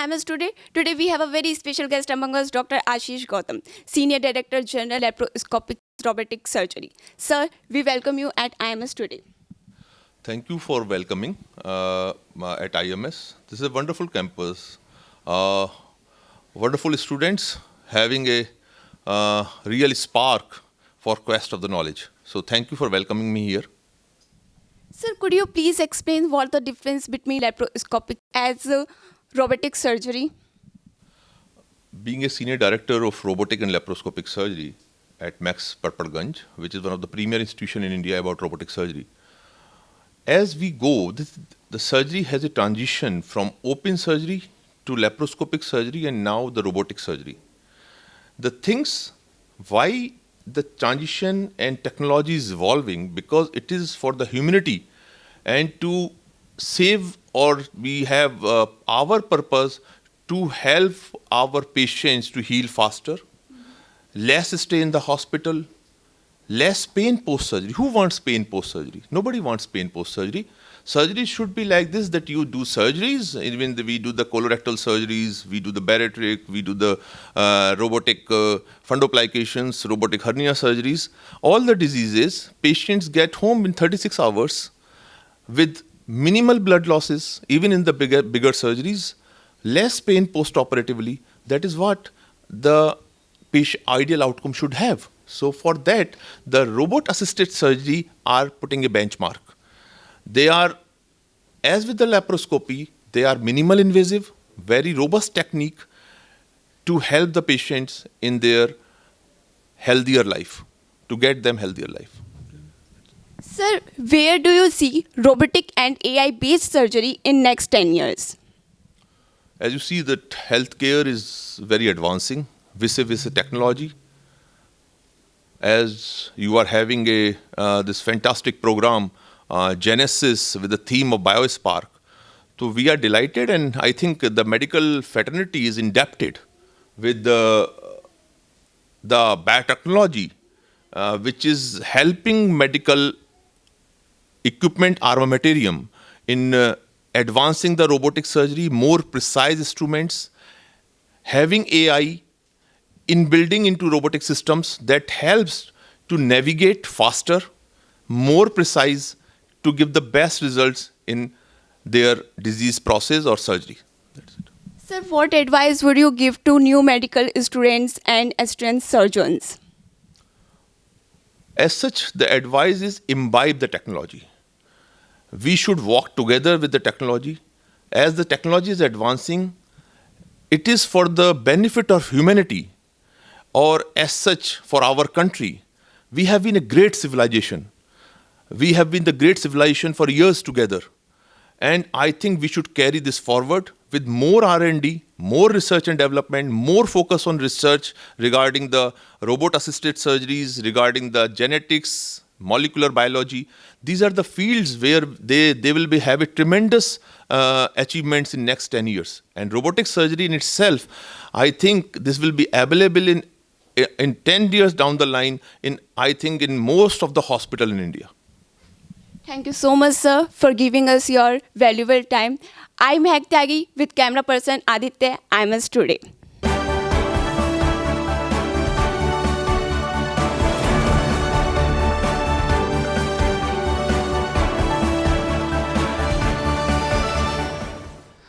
IMS today. Today we have a very special guest among us, Dr. Ashish Gautam, Senior Director General Laparoscopic Robotic Surgery. Sir, we welcome you at IMS today. Thank you for welcoming at IMS. This is a wonderful campus, uh, wonderful students having a real spark for quest of the knowledge. So thank you for welcoming me here. Sir, could you please explain what the difference between laparoscopic as robotic surgery? Being a senior director of robotic and laparoscopic surgery at Max Parpadganj, which is one of the premier institutions in India about robotic surgery, as we go, the surgery has a transition from open surgery to laparoscopic surgery and now the robotic surgery. The things why the transition and technology is evolving because it is for the humanity and to save or we have our purpose to help our patients to heal faster, less stay in the hospital, less pain post-surgery. Who wants pain post-surgery? Nobody wants pain post-surgery. Surgery should be like this, that you do surgeries, even we do the colorectal surgeries, we do the bariatric, we do the robotic fundoplications, robotic hernia surgeries. All the diseases, patients get home in 36 hours with minimal blood losses, even in the bigger surgeries, less pain post-operatively. That is what the patient ideal outcome should have. So for that, the robot-assisted surgery are putting a benchmark. They are, as with the laparoscopy, they are minimal invasive, very robust technique to help the patients in their healthier life, to get them healthier life. Sir, where do you see robotic and AI-based surgery in next 10 years? As you see that healthcare is very advancing, vis-a-vis technology. As you are having this fantastic program, Genesis, with the theme of BioSpark. So we are delighted, and I think the medical fraternity is indebted with the biotechnology, which is helping medical equipment armamentarium in advancing the robotic surgery, more precise instruments, having AI in building into robotic systems that helps to navigate faster, more precise, to give the best results in their disease process or surgery. That's it. Sir, what advice would you give to new medical students and aspirant surgeons? As such, the advice is imbibe the technology. We should walk together with the technology. As the technology is advancing, it is for the benefit of humanity or as such for our country. We have been a great civilization. We have been the great civilization for years together. And I think we should carry this forward with more R&D, more research and development, more focus on research regarding the robot-assisted surgeries, regarding the genetics, molecular biology. These are the fields where they will have a tremendous achievements in next 10 years. And robotic surgery in itself, I think this will be available in 10 years down the line in most of the hospital in India. Thank you so much, sir, for giving us your valuable time. I'm Mehak Tyagi with camera person Aditya IMS today.